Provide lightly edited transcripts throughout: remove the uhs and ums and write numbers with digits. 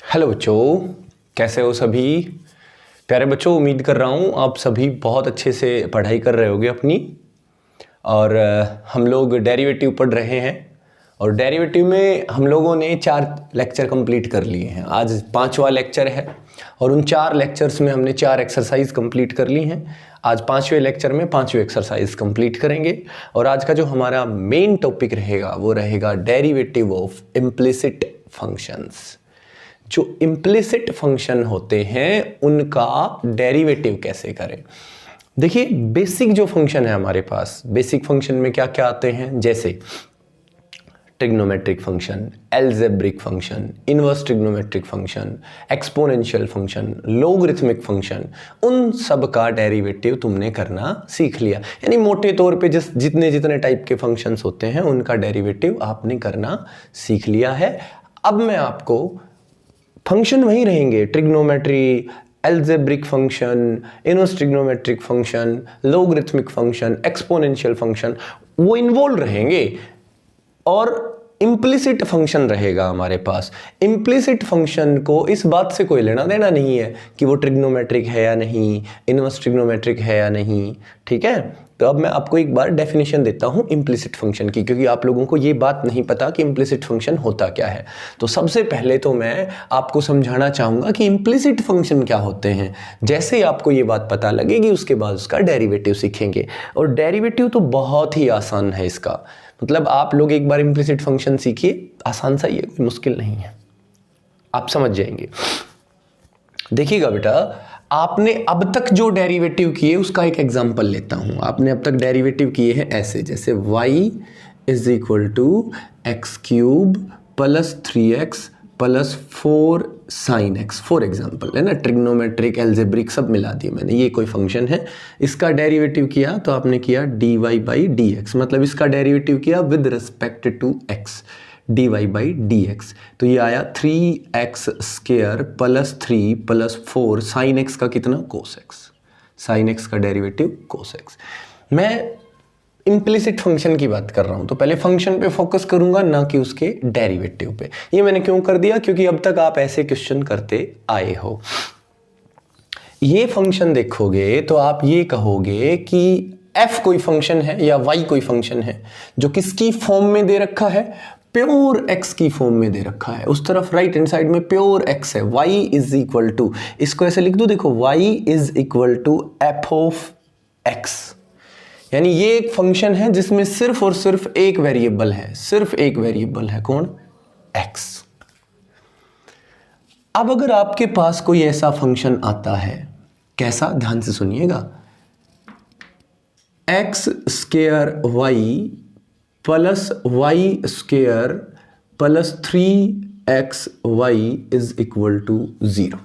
Hello बच्चों, कैसे हो सभी प्यारे बच्चों। उम्मीद कर रहा हूँ आप सभी बहुत अच्छे से पढ़ाई कर रहे होगे अपनी। और हम लोग डेरिवेटिव पढ़ रहे हैं और डेरिवेटिव में हम लोगों ने 4 लेक्चर कंप्लीट कर लिए हैं। आज 5वां लेक्चर है और उन 4 लेक्चर्स में हमने 4 एक्सरसाइज कंप्लीट कर ली हैं। आज 5वें लेक्चर में 5वीं एक्सरसाइज कंप्लीट करेंगे और आज का जो हमारा मेन टॉपिक रहेगा वो रहेगा डेरिवेटिव ऑफ इम्प्लिसिट फंक्शंस। जो इम्प्लिसिट फंक्शन होते हैं उनका डेरिवेटिव कैसे करें। देखिए, बेसिक जो फंक्शन है हमारे पास, बेसिक फंक्शन में क्या क्या आते हैं, जैसे trigonometric function, algebraic function, inverse trigonometric function, exponential function, logarithmic function, उन सब का डेरिवेटिव तुमने करना सीख लिया। यानी मोटे तौर पे जितने जितने टाइप के फंक्शंस होते हैं उनका डेरिवेटिव आपने करना सीख लिया है। अब मैं आपको फंक्शन वही रहेंगे, trigonometry, algebraic function, inverse trigonometric function, logarithmic function, exponential function, वो इन्वॉल्व रहेंगे और इम्प्लिसिट फंक्शन रहेगा हमारे पास। इम्प्लिसिट फंक्शन को इस बात से कोई लेना देना नहीं है कि वो ट्रिग्नोमेट्रिक है या नहीं, इनवर्स ट्रिग्नोमेट्रिक है या नहीं, ठीक है। तो अब मैं आपको एक बार डेफिनेशन देता हूँ इम्प्लिसिट फंक्शन की, क्योंकि आप लोगों को ये बात नहीं पता कि इम्प्लिसिट फंक्शन होता क्या है। तो सबसे पहले तो मैं आपको समझाना चाहूँगा कि इम्प्लिसिट फंक्शन क्या होते हैं। जैसे ही आपको ये बात पता लगेगी उसके बाद उसका डेरिवेटिव सीखेंगे। और डेरिवेटिव तो बहुत ही आसान है इसका, मतलब आप लोग एक बार इम्प्लिसिट फंक्शन सीखिए, आसान सा ही है, कोई मुश्किल नहीं है, आप समझ जाएंगे। देखिएगा बेटा, आपने अब तक जो डेरिवेटिव किए उसका एक एग्जांपल लेता हूं। आपने अब तक डेरिवेटिव किए हैं ऐसे, जैसे y is equal to x cube plus 3x plus 4 sine x, for example, है ना। ट्रिग्नोमेट्रिक, एल्जेब्रिक सब मिला दिए मैंने। ये कोई फंक्शन है, इसका डेरिवेटिव किया तो आपने किया dy बाई डी एक्स, मतलब इसका डेरिवेटिव किया with respect to x, dy by d x. तो ये आया 3x square plus 3 plus 4 sine x का कितना, कोस एक्स, साइन एक्स का डेरिवेटिव कोस एक्स। मैं इम्प्लिसिट फंक्शन की बात कर रहा हूं तो पहले फंक्शन पे फोकस करूंगा, ना कि उसके डेरिवेटिव पे। ये मैंने क्यों कर दिया, क्योंकि अब तक आप ऐसे क्वेश्चन करते आए हो। ये फंक्शन देखोगे तो आप ये कहोगे कि f कोई फंक्शन है या y कोई फंक्शन है जो किसकी फॉर्म में दे रखा है, प्योर x की फॉर्म में दे रखा है। उस तरफ राइट हैंड साइड में प्योर x है, y इज इक्वल टू, इसको ऐसे लिख दो, देखो y is equal to f of x। यानी ये एक फंक्शन है जिसमें सिर्फ और सिर्फ एक वेरिएबल है, सिर्फ एक वेरिएबल है, कौन, x। अब अगर आपके पास कोई ऐसा फंक्शन आता है, कैसा, ध्यान से सुनिएगा, x square y plus y square plus 3xy is equal to 0।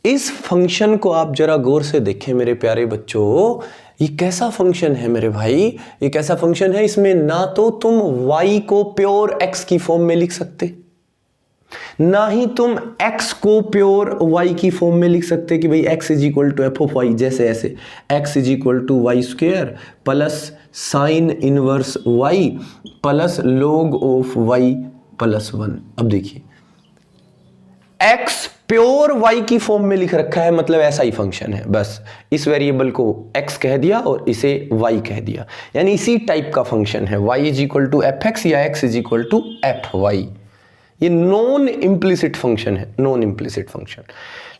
इस फंक्शन को आप जरा गौर से देखें मेरे प्यारे बच्चों। ये कैसा फंक्शन है मेरे भाई, ये कैसा फंक्शन है। इसमें ना तो तुम y को प्योर x की फॉर्म में लिख सकते, ना ही तुम x को प्योर y की फॉर्म में लिख सकते कि भाई x is equal to f of y, जैसे ऐसे x is equal to y square plus sine inverse y plus log of y plus 1। अब देखिए, x प्योर y की फॉर्म में लिख रखा है, मतलब ऐसा ही फंक्शन है। बस इस वेरिएबल को x कह दिया और इसे y कह दिया, यानी इसी टाइप का फंक्शन है। y is equal to f x या x is equal to f y. ये नॉन इम्प्लिसिट फंक्शन है, नॉन इम्प्लिसिट फंक्शन।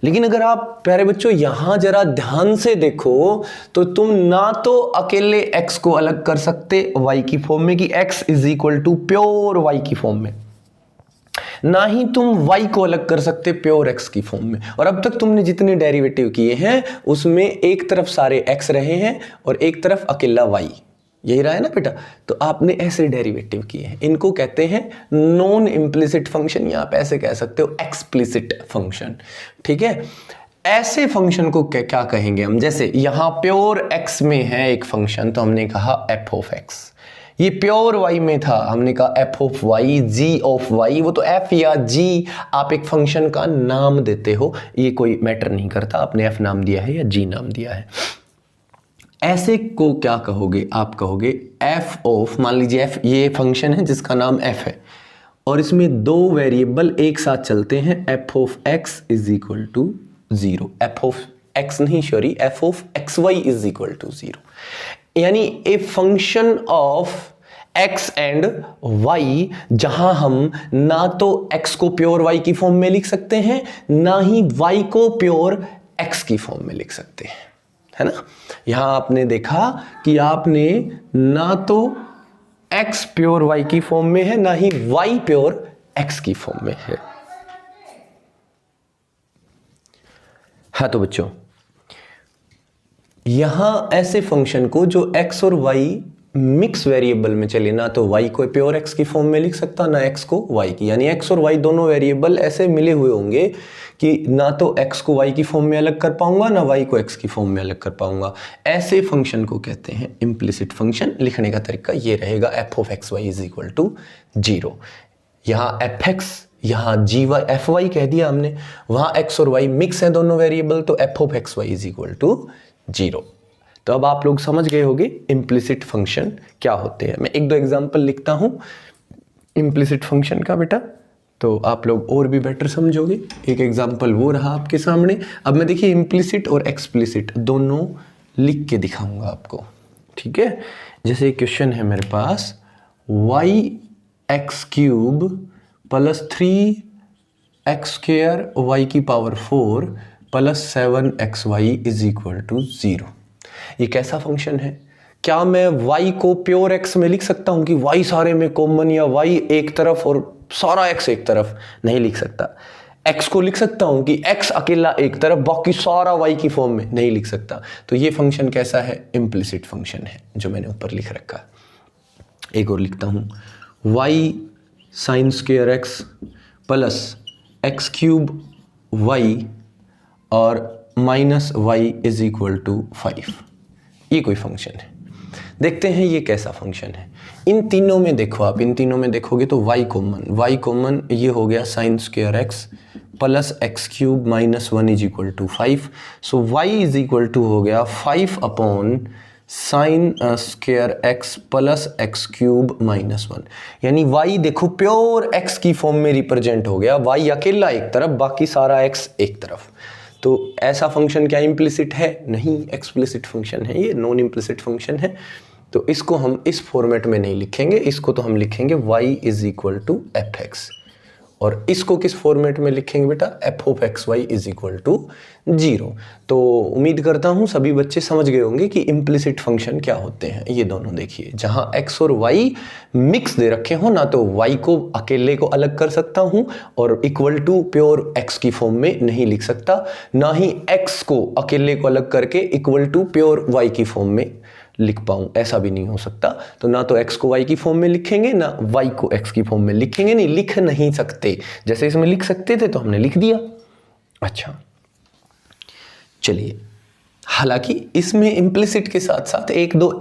लेकिन अगर आप प्यारे बच्चों यहां जरा ध्यान से देखो तो तुम ना तो अकेले x को अलग कर सकते y की फॉर्म में कि x is equal to pure y की फॉर्म में, ना ही तुम y को अलग कर सकते प्योर x की फॉर्म में। और अब तक तुमने जितने डेरिवेटिव किए हैं उसमें एक तरफ सारे x रहे हैं और एक तरफ अकेला y, यही रहा है ना बेटा। तो आपने ऐसे डेरिवेटिव किए हैं, इनको कहते हैं नॉन इम्प्लिसिट फंक्शन, या आप ऐसे कह सकते हो एक्सप्लिसिट फंक्शन, ठीक है। ऐसे फंक्शन को क्या कहेंगे हम, जैसे यहां प्योर x में है एक फंक्शन तो हमने कहा f ऑफ x, ये प्योर y में था हमने कहा f of y, g of y। वो तो f या g आप एक फंक्शन का नाम देते हो, ये कोई मैटर नहीं करता आपने f नाम दिया है या g नाम दिया है। ऐसे को क्या कहोगे, आप कहोगे f ऑफ, मान लीजिए f ये फंक्शन है जिसका नाम f है और इसमें दो वेरिएबल एक साथ चलते हैं, f of x is equal to 0, f of x नहीं sorry f of x y is equal to 0, यानी a function of x and y जहां हम ना तो x को प्योर y की फॉर्म में लिख सकते हैं ना ही y को प्योर x की फॉर्म में लिख सकते हैं, है ना। यहां आपने देखा कि आपने ना तो x प्योर y की फॉर्म में है ना ही y प्योर x की फॉर्म में है। हाँ तो बच्चों, यहां ऐसे फंक्शन को जो x और y मिक्स वेरिएबल में चले, ना तो y को प्योर x की फॉर्म में लिख सकता ना x को y की, यानी x और y दोनों वेरिएबल ऐसे मिले हुए होंगे कि ना तो x को y की फॉर्म में अलग कर पाऊंगा ना y को x की फॉर्म में अलग कर पाऊंगा। ऐसे फंक्शन को कहते हैं इम्प्लिसिट फंक्शन। लिखने का तरीका ये रहेगा, f of x y is equal to 0। यहाँ एफ एक्स, यहाँ जी वाई, एफ वाई कह दिया हमने, वहाँ x और y मिक्स है दोनों वेरिएबल, तो f of x y is equal to 0। तो अब आप लोग समझ गए होंगे इम्प्लिसिट फंक्शन क्या होते हैं। मैं एक दो एग्जांपल लिखता हूं इम्प्लिसिट फंक्शन का बेटा, तो आप लोग और भी बेटर समझोगे। एक एग्जांपल वो रहा आपके सामने। अब मैं देखिए इम्प्लिसिट और एक्सप्लिसिट दोनों लिख के दिखाऊंगा आपको, ठीक है। जैसे क्वेश्चन है मेरे पास, y x cube plus 3x square y की power 4 plus 7xy is equal to 0। ये कैसा फंक्शन है? क्या मैं y को प्योर x में लिख सकता हूं कि y सारे में कॉमन, या y एक तरफ और सारा x एक तरफ? नहीं लिख सकता। x को लिख सकता हूं कि x अकेला एक तरफ बाकी सारा y की फॉर्म में? नहीं लिख सकता। तो ये फंक्शन कैसा है? इम्प्लिसिट फंक्शन है, जो मैंने ऊपर लिख रखा। एक और लिखता हूं, y sine square x plus x cube y और minus y is equal to 5। ये कोई फंक्शन है। देखते हैं ये कैसा फंक्शन है। इन तीनों में देखो, आप इन तीनों में देखोगे तो y कॉमन, ये हो गया sine square x plus x cube minus 1 is equal to 5। So y is equal to हो गया 5 upon sine square x plus x cube minus 1, यानी y देखो प्योर x की फॉर्म में रिप्रेजेंट हो गया। y अकेला एक तरफ बाकी सारा x एक तरफ। तो ऐसा फंक्शन क्या इम्प्लिसिट है? नहीं, एक्सप्लिसिट फंक्शन है, ये नॉन इम्प्लिसिट फंक्शन है। तो इसको हम इस फॉर्मेट में नहीं लिखेंगे, इसको तो हम लिखेंगे y is equal to f x. और इसको किस फॉर्मेट में लिखेंगे बेटा? F of x y is equal to 0। तो उम्मीद करता हूँ सभी बच्चे समझ गए होंगे कि इम्प्लिसिट फंक्शन क्या होते हैं। ये दोनों देखिए, जहाँ x और y मिक्स दे रखे हो, ना तो y को अकेले को अलग कर सकता हूँ और इक्वल टू प्योर x की फॉर्म में नहीं लिख सकता, ना ही x को अकेले को अलग करके इक्वल टू प्योर y की फॉर्म में लिख पाऊँ, ऐसा भी नहीं हो सकता। तो ना तो x को y की फॉर्म में लिखेंगे ना y को x की फॉर्म में लिखेंगे, नहीं लिख नहीं सकते। जैसे इसमें लिख सकते थे तो हमने लिख दिया। अच्छा चलिए, हालांकि इसमें इम्प्लिसिट के साथ साथ एक दो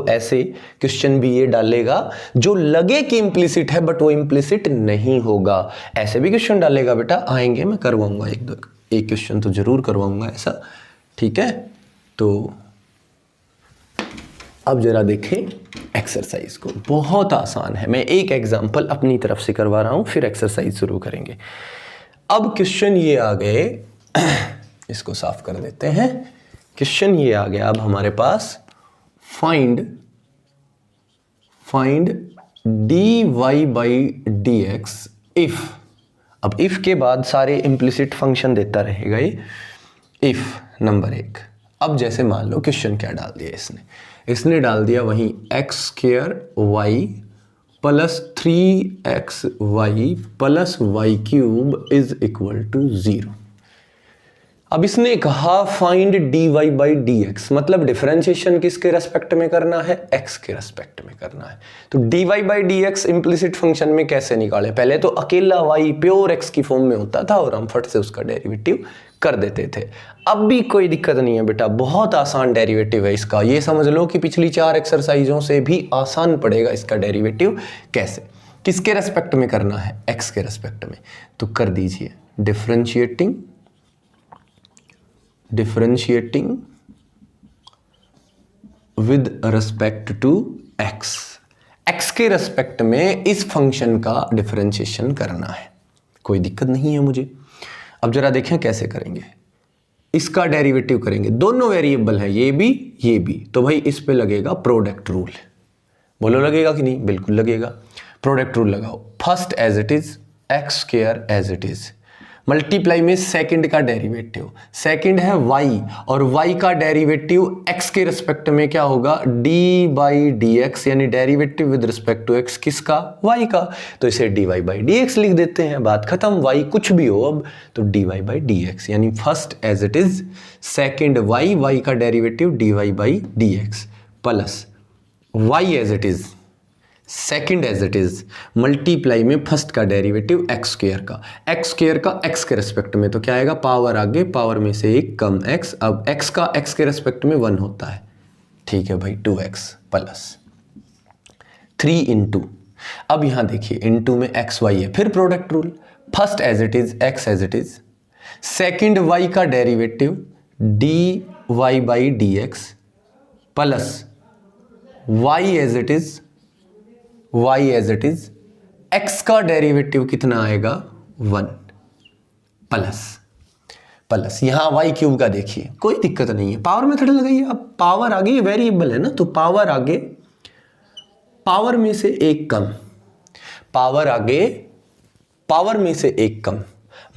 ऐसे क्वेश्चन भी ये डालेगा जो लगे कि इम्प्लिसिट है बट वो इम्प्लिसिट नहीं होगा। ऐसे भी क्वेश्चन डालेगा बेटा, आएंगे, मैं करवाऊंगा एक क्वेश्चन तो जरूर करवाऊंगा ऐसा, ठीक है। तो अब जरा देखें एक्सरसाइज को, बहुत आसान है। मैं एक एग्जांपल अपनी तरफ से करवा रहा हूं, फिर एक्सरसाइज शुरू करेंगे। अब क्वेश्चन ये आ गए, इसको साफ कर देते हैं। क्वेश्चन ये आ गया अब हमारे पास, find dy by d x if. अब इफ के बाद सारे इम्प्लिसिट फंक्शन देता रहेगा ये। इफ नंबर 1, अब जैसे मान लो क्वेश्चन क्या डाल दिया इसने डाल दिया वहीं x square y plus 3x y plus y cube is equal to 0। अब इसने कहा find dy by d x, मतलब डिफरेंशिएशन किसके रेस्पेक्ट में करना है? x के रेस्पेक्ट में करना है। तो dy by d x implicit function में कैसे निकाले? पहले तो अकेला y प्योर x की फॉर्म में होता था और हम फट से उसका डेरिवेटिव कर देते थे। अब भी कोई दिक्कत नहीं है बेटा, बहुत आसान डेरिवेटिव है इसका। ये समझ लो कि पिछली 4 एक्सरसाइजों से भी आसान पड़ेगा इसका डेरिवेटिव। कैसे, किसके रेस्पेक्ट में करना है? x के रेस्पेक्ट में। तो कर दीजिए differentiating with respect to x। x के रेस्पेक्ट में इस फंक्शन का डिफरेंशिएशन करना है। कोई दिक्कत नहीं है मुझे। अब जरा देखें कैसे करेंगे। इसका डेरिवेटिव करेंगे, दोनों वेरिएबल है ये भी, तो भाई इस पे लगेगा प्रोडक्ट रूल। बोलो लगेगा कि नहीं? बिल्कुल लगेगा। प्रोडक्ट रूल लगाओ। First as it is, x square as it is, multiply में सेकंड का डेरिवेटिव, सेकंड है y और y का डेरिवेटिव x के रिस्पेक्ट में क्या होगा? डी बाई डी एक्स, यानी derivative with respect to x किसका? y का। तो इसे dy बाई डी एक्स लिख देते हैं, बात खत्म। y कुछ भी हो अब तो dy बाई डी एक्स, यानी first as it is, second y का derivative dy by d x, plus y as it is, second as it is, multiply में फर्स्ट का डेरिवेटिव एक्स स्क्वायर का एक्स के रेस्पेक्ट में, तो क्या आएगा? पावर आगे, पावर में से एक कम x, अब x का x के रेस्पेक्ट में 1 होता है, ठीक है भाई, 2x प्लस 3 इंटू, अब यहां देखिए इंटू में x y है, फिर product rule, first as it is x as it is, second y का derivative dy by d x, plus y as it is, x का डेरिवेटिव कितना आएगा? 1 प्लस यहां y क्यूब का देखिए, कोई दिक्कत नहीं है, पावर मेथड लगाइए। अब पावर आगे वेरिएबल है ना, तो पावर आगे, पावर में से एक कम, पावर आगे, पावर में से एक कम,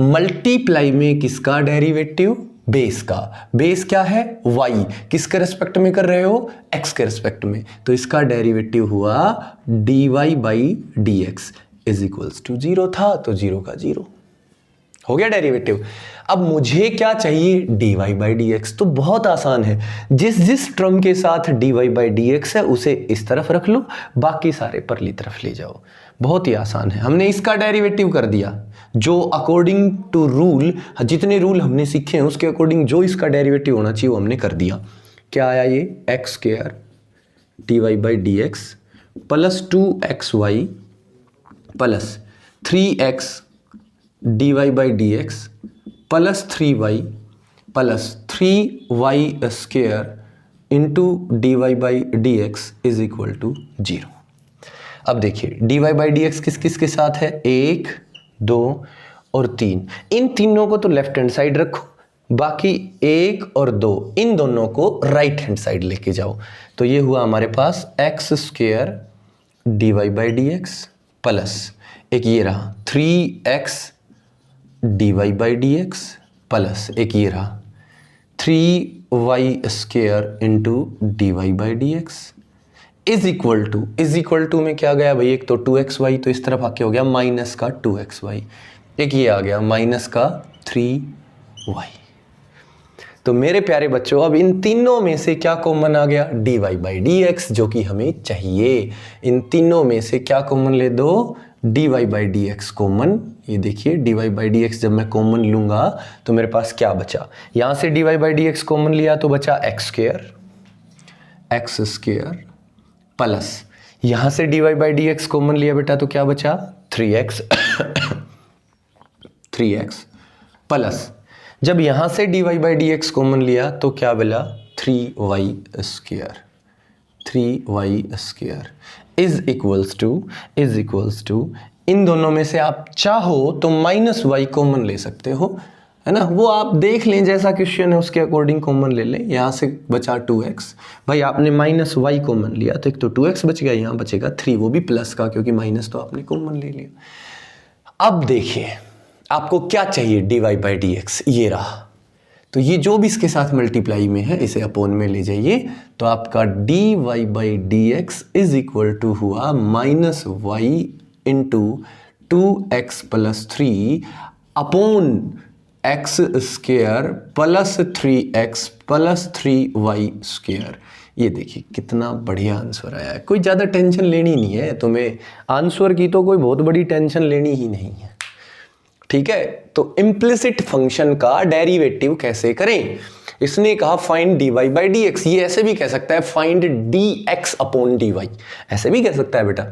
मल्टीप्लाई में किसका डेरिवेटिव? बेस का। बेस क्या है? y, किसके रेस्पेक्ट में कर रहे हो? x के रेस्पेक्ट में, तो इसका डेरिवेटिव हुआ dy by d x is equals to 0 था, तो 0 का 0 हो गया डेरिवेटिव। अब मुझे क्या चाहिए? dy by d x. तो बहुत आसान है, जिस टर्म के साथ dy बाई डी एक्स है उसे इस तरफ रख लो, बाकी सारे परली तरफ ले जाओ। बहुत ही आसान है। हमने इसका डेरिवेटिव कर दिया, जो अकॉर्डिंग टू रूल, जितने रूल हमने सीखे हैं उसके अकॉर्डिंग जो इसका डेरिवेटिव होना चाहिए वो हमने कर दिया। क्या आया ये? X square dy by d x plus 2xy plus 3x dy by d x plus 3y plus 3y square into dy by d x is equal to 0। अब देखिए dy बाई डी एक्स किस किस के साथ है? 1, 2 और 3। इन तीनों को तो लेफ्ट हैंड साइड रखो, बाकी 1 और 2 इन दोनों को राइट हैंड साइड लेके जाओ। तो ये हुआ हमारे पास x square dy by d x plus एक ये रहा 3x dy by d x plus एक ये रहा 3y square into dy by d x is equal to में क्या गया भाई? एक तो 2xy, तो इस तरफ आके हो गया माइनस का 2xy, एक ये आ गया माइनस का 3y। तो मेरे प्यारे बच्चों, अब इन तीनों में से क्या कॉमन आ गया? dy बाई डी एक्स, जो कि हमें चाहिए। इन तीनों में से क्या कॉमन ले दो? dy by d x common. ये देखिए dy बाई डी एक्स जब मैं कॉमन लूंगा तो मेरे पास क्या बचा? यहां से dy by d x common लिया तो बचा एक्स स्क्वायर प्लस यहां से dy by d x common लिया बेटा तो क्या बचा? 3x प्लस जब यहां से dy by d x common लिया तो क्या मिला? 3y square is equals to इन दोनों में से आप चाहो तो माइनस y कॉमन ले सकते हो, है ना? वो आप देख लें, जैसा क्वेश्चन है उसके अकॉर्डिंग कॉमन ले लें। यहाँ से बचा 2x, भाई आपने माइनस y कॉमन लिया तो एक तो 2x बच गया, यहाँ बचेगा 3, वो भी प्लस का, क्योंकि माइनस तो आपने कॉमन ले लिया। अब देखिए आपको क्या चाहिए? dy बाई डी एक्स, ये रहा। तो ये जो भी इसके साथ मल्टीप्लाई में है इसे अपोन में ले जाइए, तो आपका dy by d x is equal to हुआ minus y into 2x plus 3 upon x square plus 3x plus 3y square. ये देखिए कितना बढ़िया आंसर आया है। कोई ज़्यादा टेंशन लेनी नहीं है तुम्हें, आंसर की तो कोई बहुत बड़ी टेंशन लेनी ही नहीं है, ठीक है? तो इम्प्लिसिट फंक्शन का डेरिवेटिव कैसे करें? इसने कहा फाइंड dy बाई dx, ये ऐसे भी कह सकता है फाइंड dx अपॉन dy, ऐसे भी कह सकता है बेटा।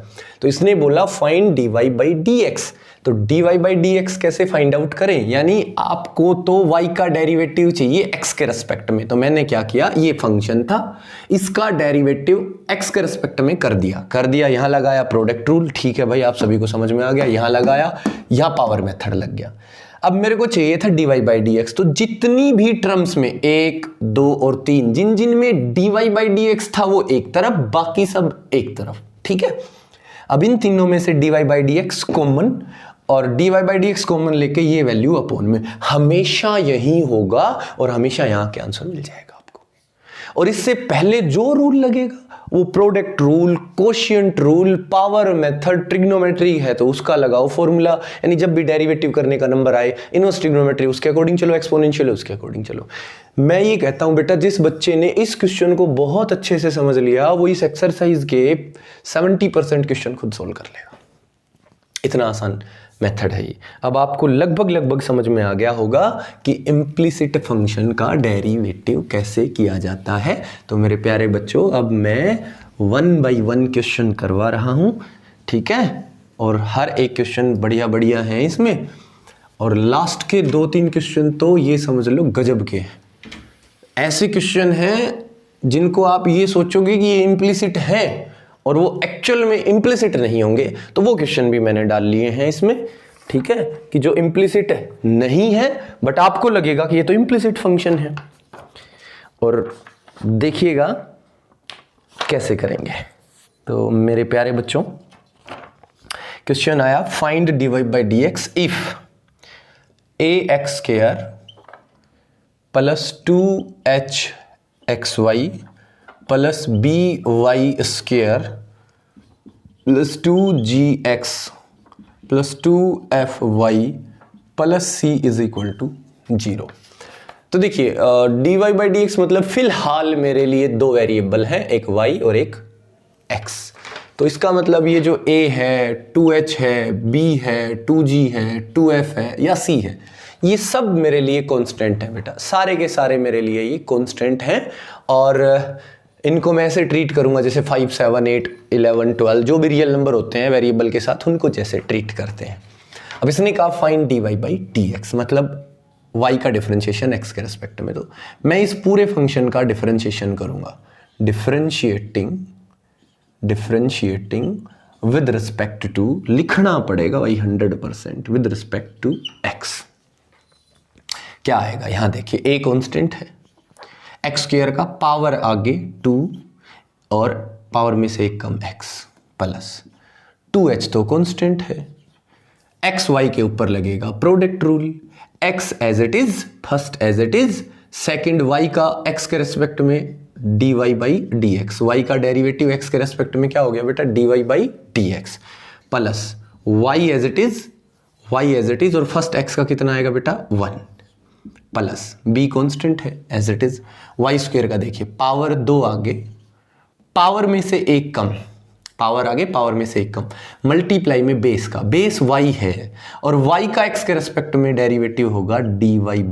तो इसने बोला फाइंड dy बाई dx, तो dy बाई dx कैसे फाइंड आउट करें, यानी आपको तो y का डेरिवेटिव चाहिए x के रेस्पेक्ट में। तो मैंने क्या किया, ये फंक्शन था, इसका डेरिवेटिव x के रेस्पेक्ट में कर दिया, यहां लगाया प्रोडक्ट रूल, ठीक है भाई आप सभी को समझ में आ गया, यहां लगाया, यहां पावर मेथड लग गया। अब मेरे को चाहिए था dy बाई dx, तो जितनी भी टर्म्स में 1, 2 और 3 जिन जिन में dy बाई dx था वो एक तरफ, बाकी सब एक तरफ, ठीक है। अब इन तीनों में से dy बाई dx कॉमन, और dy बाई dx कॉमन लेके ये वैल्यू अपॉन में, हमेशा यही होगा और हमेशा यहां के आंसर मिल जाएगा आपको। और इससे पहले जो रूल लगेगा वो product rule, quotient rule, power method, trigonometry है तो उसका लगाओ फॉर्मूला, यानी जब भी डेरिवेटिव करने का नंबर आए, इनवर्स ट्रिग्नोमेट्री उसके अकॉर्डिंग चलो, एक्सपोनेंशियल उसके अकॉर्डिंग चलो। मैं ये कहता हूं बेटा, जिस बच्चे ने इस क्वेश्चन को बहुत अच्छे से समझ लिया वो इस एक्सरसाइज के 70% क्वेश्चन खुद सोल्व कर लेगा। इतना आसान मेथड है ये। अब आपको लगभग समझ में आ गया होगा कि इम्प्लिसिट फंक्शन का डेरिवेटिव कैसे किया जाता है। तो मेरे प्यारे बच्चों, अब मैं 1 बाई 1 क्वेश्चन करवा रहा हूं, ठीक है, और हर एक क्वेश्चन बढ़िया है इसमें, और लास्ट के 2-3 क्वेश्चन तो ये समझ लो गजब के हैं। ऐसे क्वेश्चन हैं जिनको आप ये सोचोगे कि ये इम्प्लिसिट है और वो एक्चुअल में इम्प्लिसिट नहीं होंगे, तो वो क्वेश्चन भी मैंने डाल लिए हैं इसमें, ठीक है, कि जो इम्प्लिसिट नहीं है बट आपको लगेगा कि ये तो इम्प्लिसिट फंक्शन है। और देखिएगा कैसे करेंगे। तो मेरे प्यारे बच्चों, क्वेश्चन आया find dy by dx if ax square plus 2hxy plus by square plus 2gx plus 2fy plus c is equal to 0। तो देखिए dy बाई dx मतलब फिलहाल मेरे लिए 2 वेरिएबल हैं, एक y और एक x। तो इसका मतलब ये जो a है, 2h है, b है, 2g है, 2f है या c है, ये सब मेरे लिए कांस्टेंट है बेटा, सारे के सारे मेरे लिए ये कांस्टेंट हैं। और इनको मैं ऐसे ट्रीट करूंगा जैसे 5, 7, 8, 11, 12 जो भी रियल नंबर होते हैं वेरिएबल के साथ, उनको जैसे ट्रीट करते हैं। अब इसने कहा फाइंड dy बाई dx मतलब y का डिफरेंशिएशन x के रेस्पेक्ट में। तो मैं इस पूरे फंक्शन का डिफरेंशिएशन करूंगा, डिफरेंशिएटिंग विद रिस्पेक्ट टू, लिखना पड़ेगा भाई 100% विद रिस्पेक्ट टू x। क्या आएगा यहां देखिए, a कांस्टेंट है, एक्स स्क्वायर का पावर आगे 2 और पावर में से एक कम x प्लस 2h तो कांस्टेंट है, एक्स वाई के ऊपर लगेगा product rule, x as it is, first as it is, second y का x के रेस्पेक्ट में dy बाई dx, y का डेरिवेटिव x के रेस्पेक्ट में क्या हो गया बेटा dy by dx plus y as it is और फर्स्ट x का कितना आएगा बेटा 1 प्लस b कांस्टेंट है as it is, y square का देखिए पावर 2 आगे, पावर में से एक कम, पावर आगे पावर में से एक कम, मल्टीप्लाई में बेस का, बेस y है और y का x के रेस्पेक्ट में डेरिवेटिव होगा dy बाई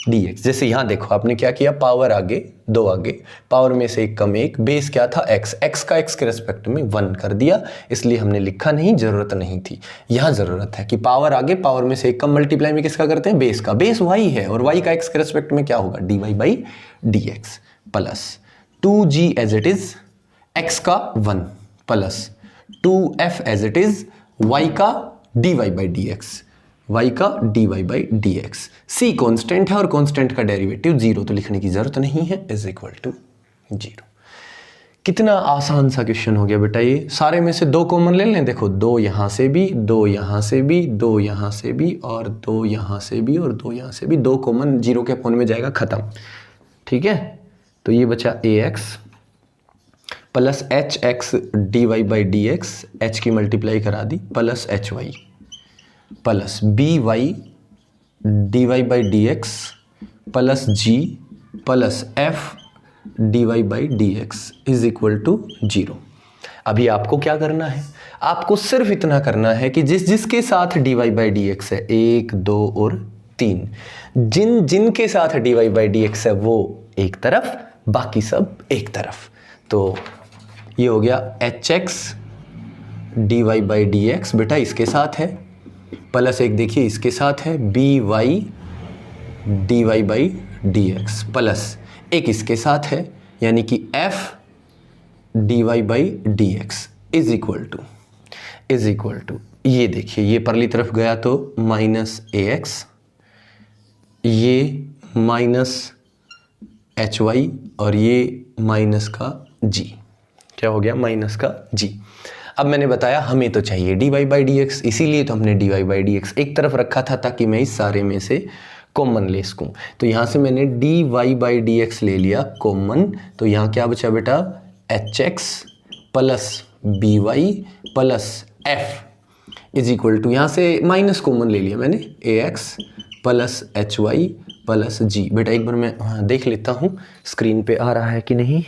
dx। जैसे यहां देखो आपने क्या किया, पावर आगे 2 आगे, पावर में से एक कम 1, बेस क्या था x का x के रेस्पेक्ट में 1 कर दिया, इसलिए हमने लिखा नहीं, जरूरत नहीं थी। यहां जरूरत है कि पावर आगे पावर में से एक कम, मल्टीप्लाई में किसका करते हैं बेस का, बेस y है और y का x के रेस्पेक्ट में क्या होगा dy by dx plus 2g as it is, x का 1 plus 2f as it is, y का dy बाई dx, y का dy by dx, c constant है और कांस्टेंट का डेरिवेटिव 0 तो लिखने की जरूरत नहीं है, इज इक्वल टू 0। कितना आसान सा क्वेश्चन हो गया बेटा ये। सारे में से 2 कॉमन ले लें, देखो 2 यहां से भी, 2 यहां से भी, 2 यहां से भी और 2 यहां से भी और 2 यहां से भी, 2 कॉमन 0 के अपॉन में जाएगा, खत्म, ठीक है। तो ये बचा ax plus hx dy by dx, h की मल्टीप्लाई करा दी, plus hy plus by dy by dx plus g plus f dy by dx is equal to 0। अभी आपको क्या करना है, आपको सिर्फ इतना करना है कि जिसके साथ dy बाई dx है 1, 2 और 3। जिन जिन के साथ dy बाई डी एक्स है वो एक तरफ, बाकी सब एक तरफ। तो ये हो गया H x dy by d x, बेटा इसके साथ है, प्लस एक देखिए इसके साथ है b y dy by d x, plus एक इसके साथ है यानी कि f dy by d x is equal to ये देखिए, ये परली तरफ गया तो माइनस ए एक्स, ये माइनस एच वाई और ये माइनस का जी। क्या हो गया? माइनस का जी। अब मैंने बताया हमें तो चाहिए dy बाई डी एक्स, इसीलिए तो हमने dy बाई डी एक्स एक तरफ रखा था ताकि मैं इस सारे में से कॉमन ले सकूँ। तो यहाँ से मैंने dy बाई डी एक्स ले लिया कॉमन, तो यहाँ क्या बचा बेटा? H x plus b y plus f is equal to, यहाँ से माइनस कॉमन ले लिया मैंने, a x plus h y plus g. बेटा एक बार मैं देख लेता हूँ स्क्रीन पे आ रहा है कि नहीं।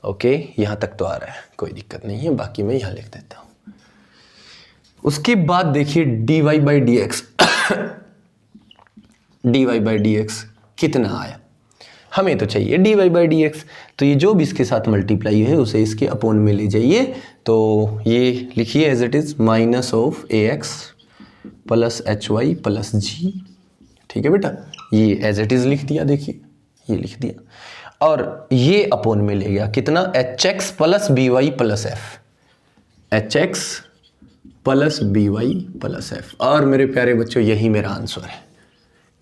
ओके, यहाँ तक तो आ रहा है, कोई दिक्कत नहीं है, बाकी मैं यहाँ लिख देता हूँ। उसके बाद देखिए dy by d x dy by d x कितना आया? हमें तो चाहिए dy बाई डी एक्स, तो ये जो भी इसके साथ मल्टीप्लाई है उसे इसके अपोन में ले जाइए। तो ये लिखिए as it is minus of a x plus h y plus g. ठीक है बेटा, ये एज इट इज़ लिख दिया, देखिए ये लिख दिया, और ये अपोन में ले गया कितना? H x plus b y plus f, h x plus b y plus f. और मेरे प्यारे बच्चों यही मेरा आंसर है।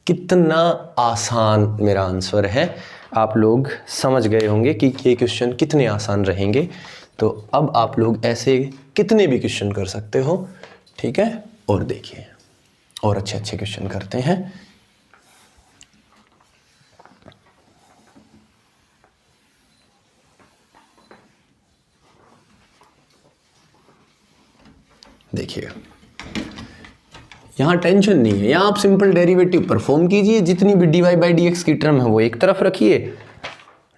कितना आसान मेरा आंसर है, आप लोग समझ गए होंगे कि ये क्वेश्चन कितने आसान रहेंगे। तो अब आप लोग ऐसे कितने भी क्वेश्चन कर सकते हो, ठीक है। और देखिए और अच्छे अच्छे क्वेश्चन करते हैं। देखिए यहाँ टेंशन नहीं है, यहाँ आप सिंपल डेरिवेटिव परफॉर्म कीजिए, जितनी भी dy बाई डी एक्स की टर्म है वो एक तरफ रखिए,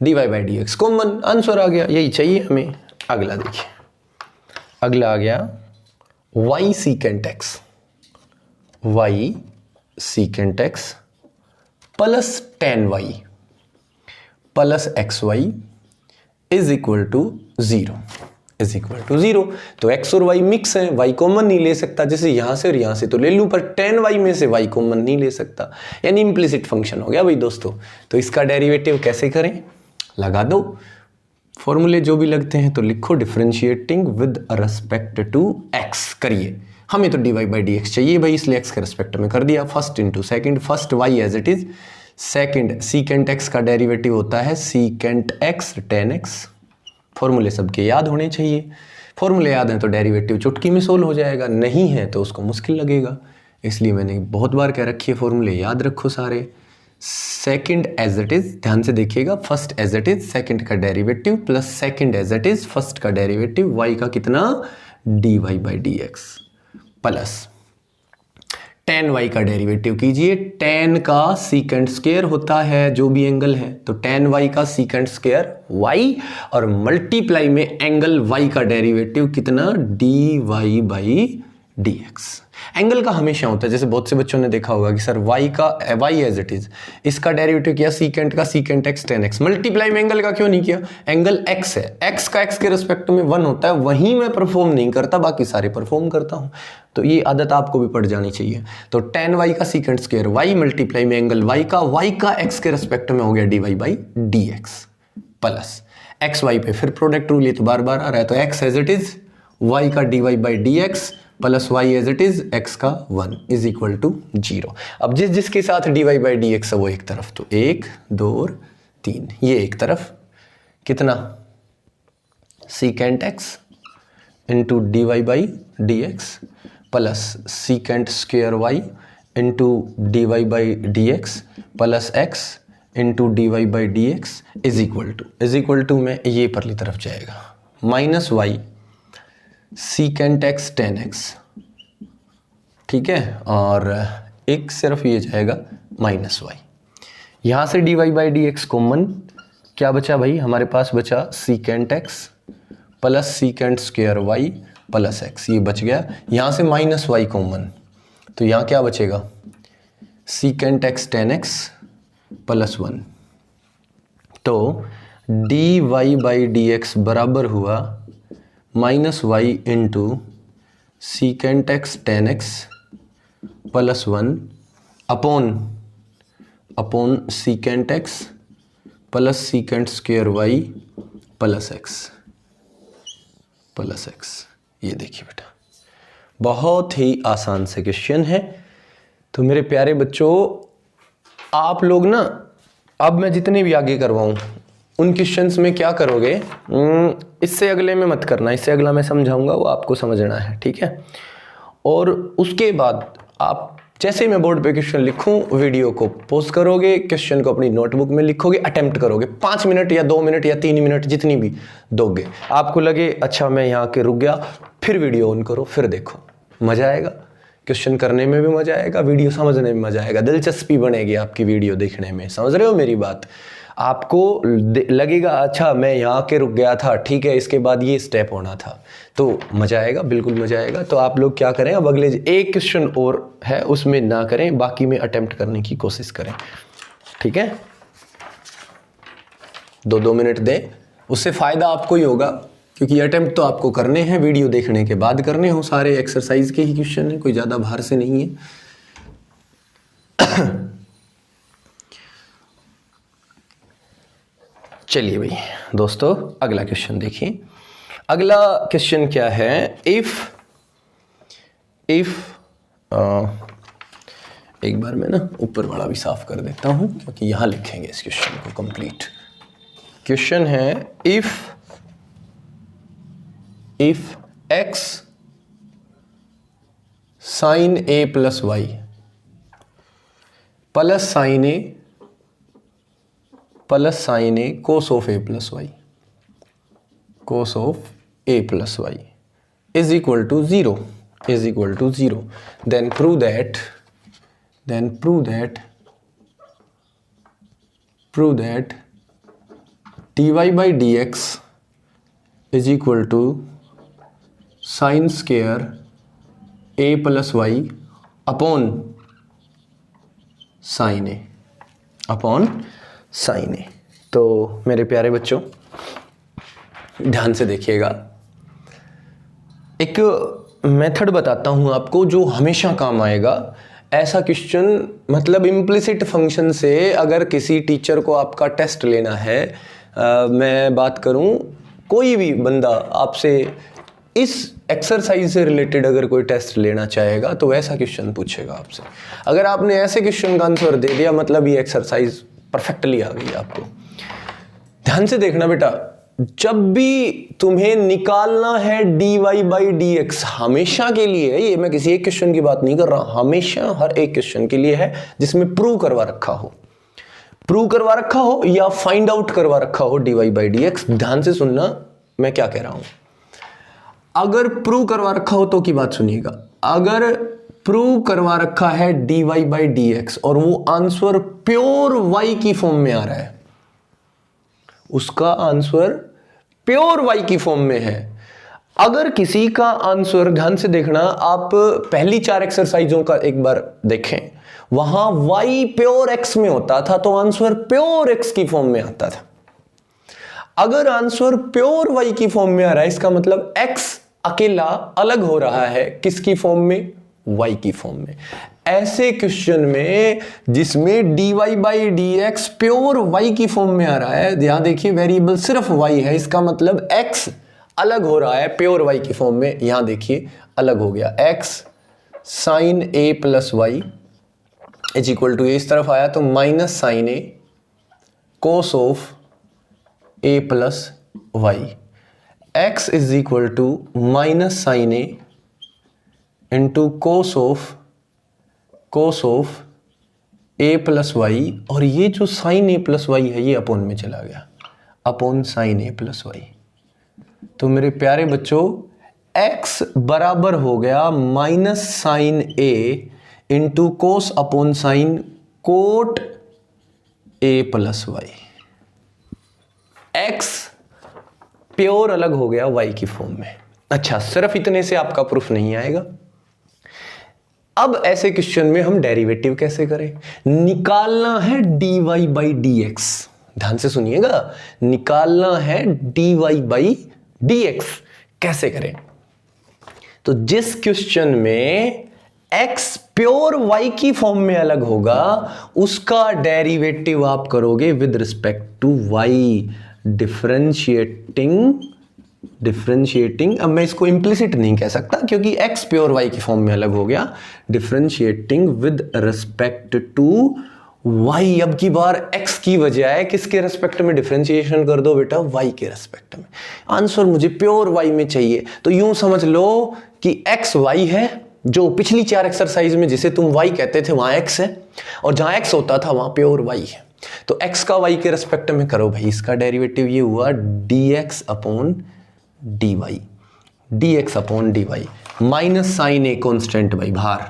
dy by d x common, answer आ गया, यही चाहिए हमें। अगला देखिए, अगला आ गया y secant x, y secant x plus tan y plus x y is equal to zero. तो x और y मिक्स है, y कॉमन नहीं ले सकता, जैसे यहाँ से और यहाँ से तो ले लूँ, पर टेन वाई में से y कॉमन नहीं ले सकता, यानी इम्प्लिसिट फंक्शन हो गया भाई दोस्तों। तो इसका डेरिवेटिव कैसे करें? लगा दो फॉर्मूले जो भी लगते हैं, तो लिखो differentiating with respect to x करिए। हमें तो dy बाई डी एक्स चाहिए भाई, इसलिए x के रिस्पेक्ट में कर दिया, first into second, first y as it is, second secant x का डेरिवेटिव होता है सीकेंट x टेन x। फॉर्मूले सबके याद होने चाहिए, फॉर्मूले याद हैं तो डेरिवेटिव चुटकी में सोल्व हो जाएगा, नहीं है तो उसको मुश्किल लगेगा, इसलिए मैंने बहुत बार कह रखी है फॉर्मूले याद रखो सारे। सेकंड एज इट इज, ध्यान से देखिएगा, first as it is second का derivative plus second as it is first का डेरिवेटिव, y का कितना? dy by d x plus tan y का डेरिवेटिव कीजिए, टेन का सीकेंट स्क्वायर होता है जो भी एंगल है, तो टेन वाई का सीकेंट स्क्वायर y, और मल्टीप्लाई में एंगल y का डेरिवेटिव कितना? dy by d x. Angle का हमेशा होता है, जैसे बहुत से बच्चों ने देखा होगा कि sir y as it is, इसका डेरिवेटिव किया सीकेंट का secant x tan x, multiply में एंगल का क्यों नहीं किया? एंगल x है, x का x के रिस्पेक्ट में 1 होता है, वहीं मैं परफॉर्म नहीं करता, बाकी सारे परफॉर्म करता हूं। तो ये आदत आपको भी पड़ जानी चाहिए। तो टेन वाई का सीकेंट स्क्वायर y मल्टीप्लाई में एंगल y का x के रिस्पेक्ट में हो गया dy by d x plus x y पे फिर प्रोडक्ट रूल, ये तो बार बार आ रहा है, तो x as it is y का dy by d x plus y as it is x का 1 इज इक्वल टू 0। अब जिसके साथ dy बाई डी एक्स है वो एक तरफ, तो 1 2 और 3, ये एक तरफ कितना? Secant x into dy by d x plus secant square y into dy by d x plus x into dy by d x is equal to में ये परली तरफ जाएगा minus y secant x tan x, ठीक है, और एक सिर्फ ये जाएगा माइनस वाई। यहाँ से dy by d x common, क्या बचा भाई? हमारे पास बचा secant x plus secant square y plus x, ये बच गया। यहाँ से माइनस वाई कॉमन, तो यहाँ क्या बचेगा? Secant x tan x plus 1। तो d y by d x बराबर हुआ minus y into secant x tan x plus 1 upon secant x plus secant square y plus x. ये देखिए बेटा, बहुत ही आसान से क्वेश्चन है। तो मेरे प्यारे बच्चों, आप लोग ना, अब मैं जितने भी आगे करवाऊँ उन क्वेश्चंस में क्या करोगे, इससे अगले में मत करना, इससे अगला मैं समझाऊंगा, वो आपको समझना है, ठीक है। और उसके बाद आप जैसे ही मैं बोर्ड पे क्वेश्चन लिखूं, वीडियो को पॉज करोगे, क्वेश्चन को अपनी नोटबुक में लिखोगे, अटेम्प्ट करोगे। 5 मिनट या 2 मिनट या 3 मिनट जितनी भी दोगे, आपको लगे अच्छा मैं यहाँ के रुक गया, फिर वीडियो ऑन करो, फिर देखो, मज़ा आएगा। क्वेश्चन करने में भी मज़ा आएगा, वीडियो समझने में मज़ा आएगा, दिलचस्पी बनेगी आपकी वीडियो देखने में। समझ रहे हो मेरी बात? आपको लगेगा अच्छा मैं यहाँ के रुक गया था, ठीक है, इसके बाद ये स्टेप होना था, तो मज़ा आएगा, बिल्कुल मज़ा आएगा। तो आप लोग क्या करें, अब अगले एक क्वेश्चन और है उसमें ना करें, बाकी में अटेम्प्ट करने की कोशिश करें, ठीक है। 2-2 मिनट दें, उससे फ़ायदा आपको ही होगा, क्योंकि अटेम्प्ट तो आपको करने हैं, वीडियो देखने के बाद करने हो। सारे एक्सरसाइज के ही क्वेश्चन हैं, कोई ज़्यादा बाहर से नहीं है। चलिए भाई दोस्तों, अगला क्वेश्चन देखिए। अगला क्वेश्चन क्या है, इफ एक बार मैं ना ऊपर वाला भी साफ कर देता हूं, क्योंकि यहां लिखेंगे इस क्वेश्चन को कंप्लीट। क्वेश्चन है if x sine a plus y plus sine a cos of a plus y is equal to zero, then prove that dy by dx is equal to sin square a plus y upon sin a। तो मेरे प्यारे बच्चों ध्यान से देखिएगा, एक method बताता हूं आपको जो हमेशा काम आएगा। ऐसा क्वेश्चन, मतलब इम्प्लिसिट फंक्शन से अगर किसी टीचर को आपका टेस्ट लेना है, मैं बात करूं, कोई भी बंदा आपसे इस एक्सरसाइज से रिलेटेड अगर कोई टेस्ट लेना चाहेगा तो ऐसा क्वेश्चन पूछेगा आपसे। अगर आपने ऐसे क्वेश्चन का आंसर दे दिया, मतलब ये एक्सरसाइज परफेक्टली आ गई आपको। ध्यान से देखना बेटा, जब भी तुम्हें निकालना है dy बाई डी एक्स, हमेशा के लिए है ये, मैं किसी एक क्वेश्चन की बात नहीं कर रहा, हमेशा हर एक क्वेश्चन के लिए है जिसमें प्रूव करवा रखा हो या फाइंड आउट करवा रखा हो dy बाई डी एक्स। ध्यान से सुनना मैं क्या कह रहा हूं। अगर प्रूव करवा रखा हो तो की बात सुनिएगा, अगर प्रूव करवा रखा है dy बाई डी एक्स और वो आंसर प्योर y की फॉर्म में आ रहा है, उसका आंसर प्योर y की फॉर्म में है। अगर किसी का आंसर, ध्यान से देखना, आप पहली 4 एक्सरसाइजों का एक बार देखें, वहां y प्योर x में होता था तो आंसर प्योर x की फॉर्म में आता था। अगर आंसर प्योर y की फॉर्म में आ रहा है, इसका मतलब x अकेला अलग हो रहा है किसकी फॉर्म में, y की फॉर्म में। ऐसे क्वेश्चन में जिसमें dy by d x pure y की फॉर्म में आ रहा है, यहां देखिए वेरिएबल सिर्फ y है, इसका मतलब x अलग हो रहा है प्योर y की फॉर्म में। यहां देखिए अलग हो गया, x sine a plus y is equal to, इस तरफ आया तो minus sine a cos of a plus y, x is equal to minus sine a into cos of a plus y, और ये जो साइन a प्लस वाई है ये upon में चला गया, upon sine a plus y. तो मेरे प्यारे बच्चों x बराबर हो गया minus sine a into cos upon sine cot a plus y. x pure अलग हो गया y की फॉर्म में। अच्छा, सिर्फ इतने से आपका प्रूफ नहीं आएगा, अब ऐसे क्वेश्चन में हम डेरिवेटिव कैसे करें? निकालना है dy बाई डी एक्स। ध्यान से सुनिएगा, निकालना है dy बाई डी एक्स। कैसे करें? तो जिस क्वेश्चन में x प्योर y की फॉर्म में अलग होगा उसका डेरिवेटिव आप करोगे with respect to y। Differentiating, अब मैं इसको इंप्लिसिट नहीं कह सकता क्योंकि x प्योर y की फॉर्म में अलग हो गया। Differentiating with respect to y। अब की बार x की बजाय किसके रेस्पेक्ट में डिफरेंशिएशन कर दो बेटा? y के रेस्पेक्ट में। आंसर मुझे प्योर y में चाहिए, तो यूं समझ लो कि x y है, जो पिछली 4 एक्सरसाइज में जिसे तुम y कहते थे वहां x है, और जहां x होता था वहां प्योर y है। तो x का y के रेस्पेक्ट में करो भाई, इसका डेरिवेटिव ये हुआ dx upon dy minus sine a constant भाई बाहर।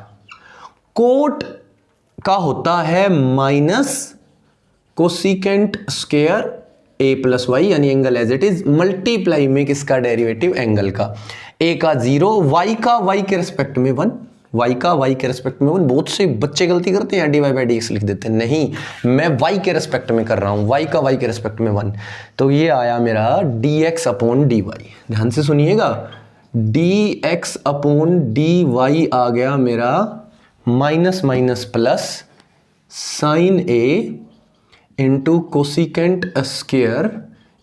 कोट का होता है minus cosecant square a plus y, यानी angle as it is, multiply में किसका डेरिवेटिव? एंगल का। a का 0, y का y के रेस्पेक्ट में 1, y का y के रेस्पेक्ट में 1। बहुत से बच्चे गलती करते हैं, dy बाई डी एक्स लिख देते हैं। नहीं, मैं y के रेस्पेक्ट में कर रहा हूं, y का y के रेस्पेक्ट में 1। तो ये आया मेरा dx अपॉन dy। ध्यान से सुनिएगा, dx अपॉन dy आ गया मेरा minus minus plus sine a into cosecant square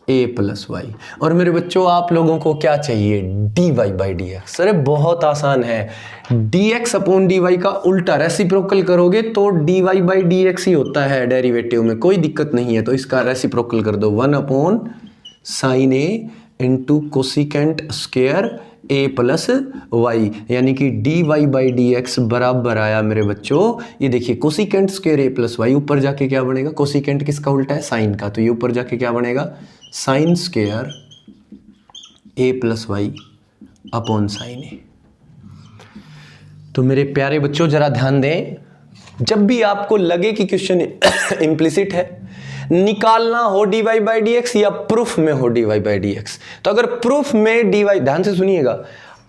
a plus y. और मेरे बच्चों आप लोगों को क्या चाहिए? dy by d x. अरे बहुत आसान है, dx अपॉन dy का उल्टा रेसिप्रोकल करोगे तो dy बाई डी एक्स ही होता है डेरिवेटिव में, कोई दिक्कत नहीं है। तो इसका रेसिप्रोकल कर दो, 1 upon sine a into cosecant square a plus y, यानी कि dy बाई डी एक्स बराबर आया मेरे बच्चों, ये देखिए cosecant square a plus y, ऊपर जाके क्या बनेगा? कोसिकेंट किसका उल्टा है? साइन का। तो ये ऊपर जाके क्या बनेगा? Sine square a plus y upon sine a। तो मेरे प्यारे बच्चों जरा ध्यान दें, जब भी आपको लगे कि क्वेश्चन इम्प्लिसिट है, निकालना हो dy बाई डी एक्स या प्रूफ में हो dy बाई डी एक्स, तो अगर प्रूफ में dy, ध्यान से सुनिएगा,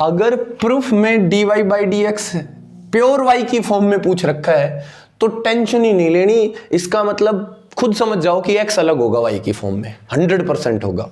अगर प्रूफ में dy by d x pure y की फॉर्म में पूछ रखा है तो टेंशन ही नहीं लेनी। इसका मतलब खुद समझ जाओ कि x अलग होगा y की फॉर्म में, 100% होगा।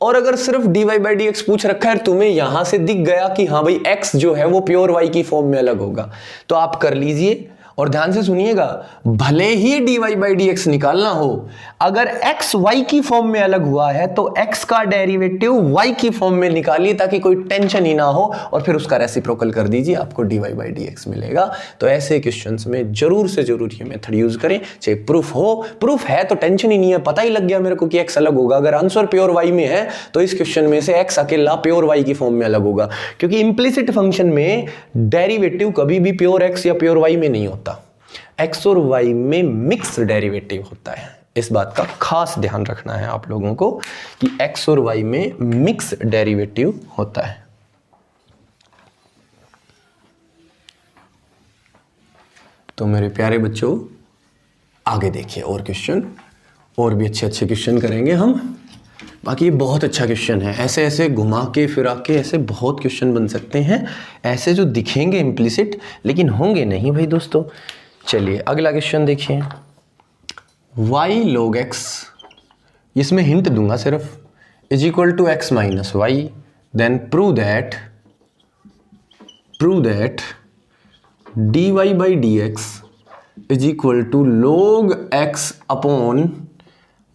और अगर सिर्फ dy बाई डी एक्स पूछ रखा है, तुम्हें यहां से दिख गया कि हाँ भाई x जो है वो प्योर y की फॉर्म में अलग होगा, तो आप कर लीजिए। और ध्यान से सुनिएगा, भले ही dy बाई डी एक्स निकालना हो, अगर x y की फॉर्म में अलग हुआ है तो x का डेरिवेटिव y की फॉर्म में निकालिए ताकि कोई टेंशन ही ना हो, और फिर उसका रेसिप्रोकल कर दीजिए, आपको dy बाई डी एक्स मिलेगा। तो ऐसे क्वेश्चंस में जरूर से जरूर ये मेथड यूज करें, चाहे प्रूफ हो। प्रूफ है तो टेंशन ही नहीं है, पता ही लग गया मेरे को कि x अलग होगा। अगर आंसर प्योर y में है तो इस क्वेश्चन में से x अकेला प्योर y की फॉर्म में अलग होगा, क्योंकि इंप्लिसिट फंक्शन में डेरिवेटिव कभी भी प्योर x या प्योर y में नहीं होता, x और y में मिक्स डेरिवेटिव होता है। इस बात का खास ध्यान रखना है आप लोगों को कि x और y में मिक्स डेरिवेटिव होता है। तो मेरे प्यारे बच्चों आगे देखिए और क्वेश्चन, और भी अच्छे अच्छे क्वेश्चन करेंगे हम। बाकी ये बहुत अच्छा क्वेश्चन है, ऐसे ऐसे घुमा के फिरा के ऐसे बहुत क्वेश्चन बन सकते हैं, ऐसे जो दिखेंगे इम्प्लिसिट लेकिन होंगे नहीं भाई दोस्तों। चलिए अगला क्वेश्चन देखिए, y log x, इसमें हिंट दूंगा सिर्फ, is equal to x minus y, then prove that dy by d x is equal to log x upon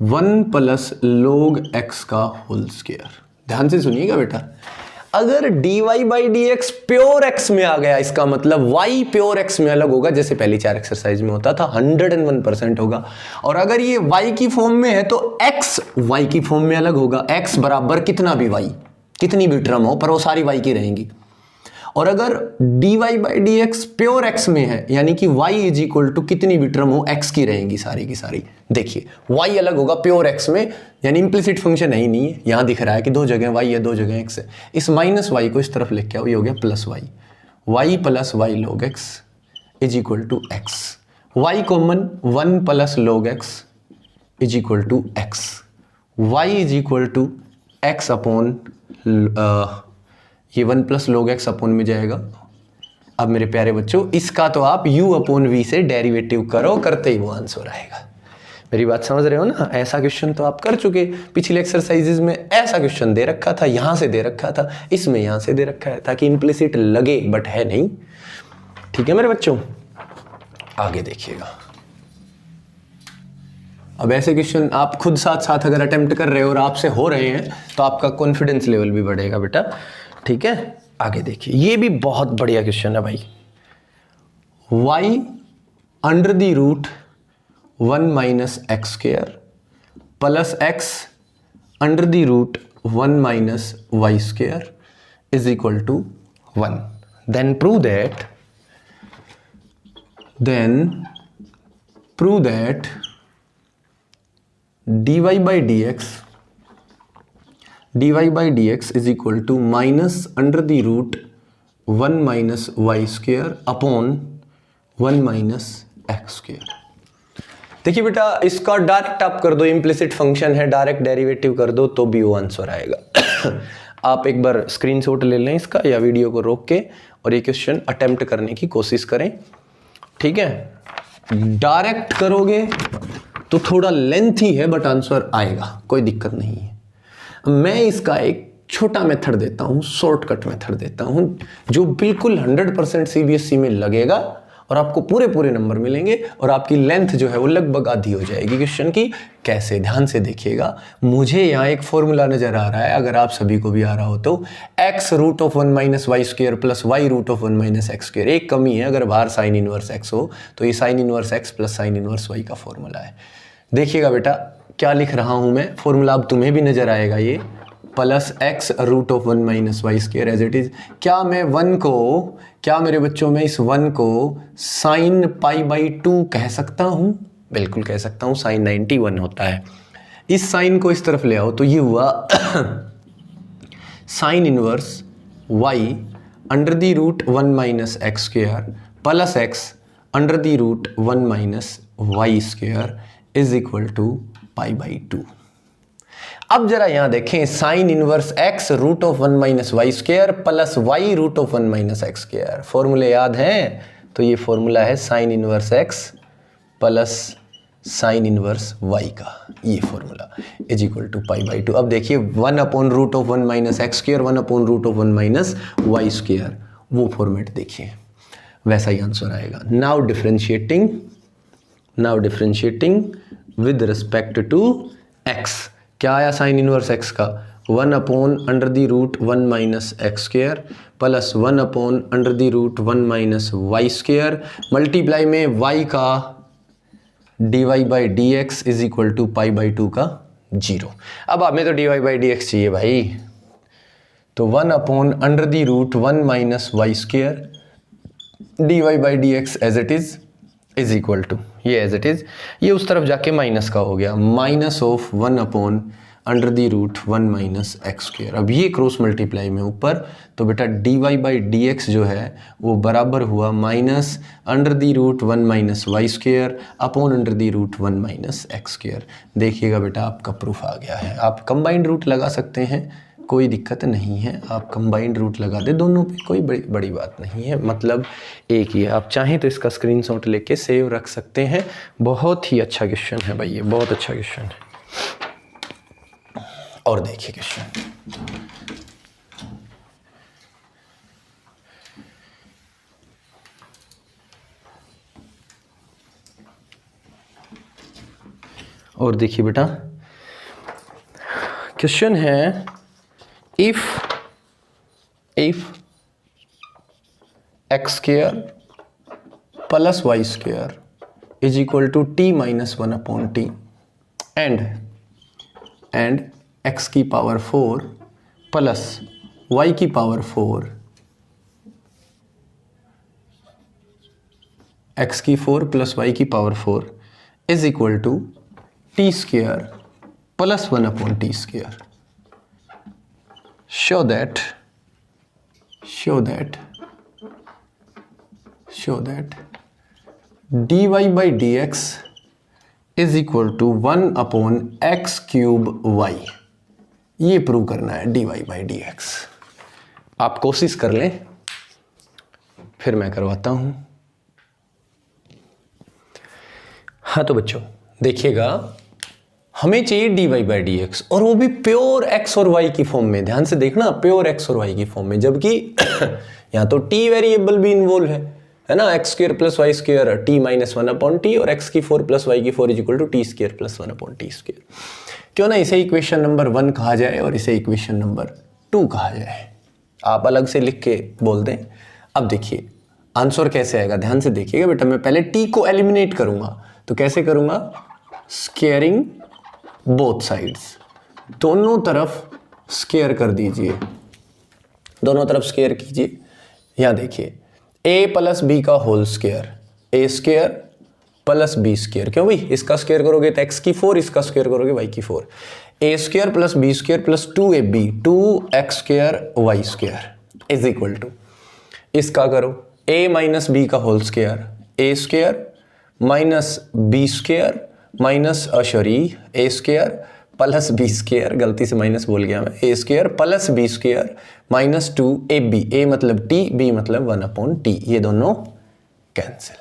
1 plus log x का होल स्क्वायर। ध्यान से सुनिएगा बेटा, अगर dy by d x pure x में आ गया, इसका मतलब y प्योर x में अलग होगा, जैसे पहली 4 एक्सरसाइज में होता था, 101% होगा। और अगर ये y की फॉर्म में है तो x y की फॉर्म में अलग होगा, x बराबर कितना भी y, कितनी भी टर्म हो पर वो सारी y की रहेंगी। और अगर dy by d x pure x में है, यानी कि y इज इक्वल टू कितनी भी टर्म हो x की रहेंगी सारी की सारी। देखिए y अलग होगा प्योर x में, यानी इंप्लिसिट फंक्शन है ही नहीं है, यहां दिख रहा है कि 2 जगह y है 2 जगह x है। इस माइनस y को इस तरफ लेके आओ, ये हो गया plus y plus y log x is equal to x, y common 1 plus log x is equal to x, y is equal to x upon ये 1 प्लस log x अपॉन में जाएगा अब मेरे प्यारे बच्चों इसका तो आप u/v से डेरिवेटिव करो, करते ही वो आंसर आएगा। मेरी बात समझ रहे हो ना? ऐसा क्वेश्चन तो आप कर चुके पिछले एक्सरसाइजेज में। ऐसा क्वेश्चन दे रखा था, यहां से दे रखा था, इसमें यहां से दे रखा है, ताकि इम्प्लिसिट लगे बट है नहीं। ठीक है मेरे बच्चों, आगे देखिएगा। अब ऐसे क्वेश्चन आप खुद साथ साथ अगर अटेम्प्ट कर रहे हो और आपसे हो रहे हैं तो आपका कॉन्फिडेंस लेवल भी बढ़ेगा बेटा। ठीक है, आगे देखिए, ये भी बहुत बढ़िया क्वेश्चन है भाई। y under the root 1 minus x square plus x under the root 1 minus y square is equal to 1। Then prove that dy by dx is equal to minus under the root 1 minus y square upon 1 minus x square। देखिए बेटा, इसका direct आप कर दो, implicit function है, direct derivative कर दो तो भी वो आंसर आएगा। आप एक बार स्क्रीनशॉट ले लें इसका या वीडियो को रोक के और ये क्वेश्चन अटेम्प्ट करने की कोशिश करें। ठीक है, डायरेक्ट करोगे तो थोड़ा लेंथी है बट आंसर आएगा, कोई दिक्कत नहीं है। मैं इसका एक छोटा मेथड देता हूं, शॉर्टकट मेथड देता हूं, जो बिल्कुल 100% सीबीएसई में लगेगा और आपको पूरे पूरे नंबर मिलेंगे और आपकी लेंथ जो है वो लगभग आधी हो जाएगी क्वेश्चन की। कैसे, ध्यान से देखिएगा। मुझे यहाँ एक फॉर्मूला नजर आ रहा है, अगर आप सभी को भी आ रहा हो तो x root of 1 minus y square plus y root of 1 minus x square. एक कमी है, अगर बाहर साइन इनवर्स x हो तो ये sign inverse x plus sine inverse y का फॉर्मूला है। देखिएगा बेटा क्या लिख रहा हूं मैं, फॉर्मूला अब तुम्हें भी नजर आएगा, ये plus x root of 1 minus y square as it is. क्या मैं 1 को, क्या मेरे बच्चों में इस 1 को साइन पाई बाई 2 कह सकता हूं? बिल्कुल कह सकता हूं, साइन 91 होता है। इस साइन को इस तरफ ले आओ तो ये हुआ sine inverse y under the root 1 minus x square plus x under the root 1 minus y square is equal to pi by 2। अब जरा यहां देखें, sine inverse x root of 1 minus y square plus y root of 1 minus x square. फॉर्मूले याद हैं? तो ये formula है sine inverse x plus sine inverse y का, ये formula is equal to pi by 2। अब देखिए 1 upon root of 1 minus x square, 1 upon root of 1 minus y square, वो फॉर्मेट देखिए, वैसा ही आंसर आएगा। Now differentiating with respect to x, क्या आया साइन इनवर्स x का? 1 upon under the root 1 minus x square plus 1 upon under the root 1 minus y square multiply में y का dy by d x is equal to pi by 2 का 0। अब हमें तो dy by d x चाहिए भाई, तो 1 upon under the root 1 minus y square dy by d x as it is equal to, ये एज इट इज, ये उस तरफ जाके माइनस का हो गया, minus of 1 upon under the root 1 minus x square. अब ये क्रॉस मल्टीप्लाई में ऊपर, तो बेटा dy बाई डी एक्स जो है वो बराबर हुआ minus under the root 1 minus y square upon under the root 1 minus x square. देखिएगा बेटा आपका प्रूफ आ गया है। आप कंबाइंड रूट लगा सकते हैं, कोई दिक्कत नहीं है, आप कंबाइंड रूट लगा दे दोनों पे, कोई बड़ी बात नहीं है, मतलब एक ही है। आप चाहें तो इसका स्क्रीनशॉट लेके सेव रख सकते हैं। बहुत ही अच्छा क्वेश्चन है भाई, ये बहुत अच्छा क्वेश्चन है। और देखिए क्वेश्चन, और देखिए बेटा क्वेश्चन है, if x square plus y square is equal to t minus 1 upon t and x की पावर 4 प्लस y की पावर 4, x की 4 प्लस y की power 4 is equal to t square plus 1 upon t square. show that dy by dx is equal to 1 upon x cube y। ये prove करना है dy by dx। आप कोशिश कर लें, फिर मैं करवाता हूं। हाँ तो बच्चों देखिएगा, हमें चाहिए dy बाई डी एक्स, और वो भी प्योर x और y की फॉर्म में। ध्यान से देखना, प्योर x और y की फॉर्म में, जबकि यहाँ तो t वेरिएबल भी इन्वॉल्व है ना। X square plus y square t minus one upon t, और एक्स की 4 प्लस वाई की 4 is equal to t square plus one upon t square. क्यों ना इसे इक्वेशन नंबर 1 कहा जाए और इसे इक्वेशन नंबर 2 कहा जाए। आप अलग से लिख के बोल दें। अब देखिए आंसर कैसे आएगा, ध्यान से देखिएगा बेटा। मैं पहले t को एलिमिनेट करूंगा, तो कैसे करूंगा, स्क्वेयरिंग बोथ साइड्स, दोनों तरफ स्क्वायर कर दीजिए, दोनों तरफ स्क्वायर कीजिए। यहां देखिए a प्लस बी का whole square, a square plus b square. क्यों भाई, इसका स्क्वायर करोगे तो x की 4, इसका स्क्वायर करोगे y की 4। A square plus b square plus 2ab 2x square y square is equal to, इसका करो a माइनस बी का whole square, a square minus b square minus sorry a square plus b square, गलती से minus बोल गया मैं, a square plus b square minus 2ab, a मतलब t, b मतलब 1 अपॉन टी, ये दोनों कैंसिल।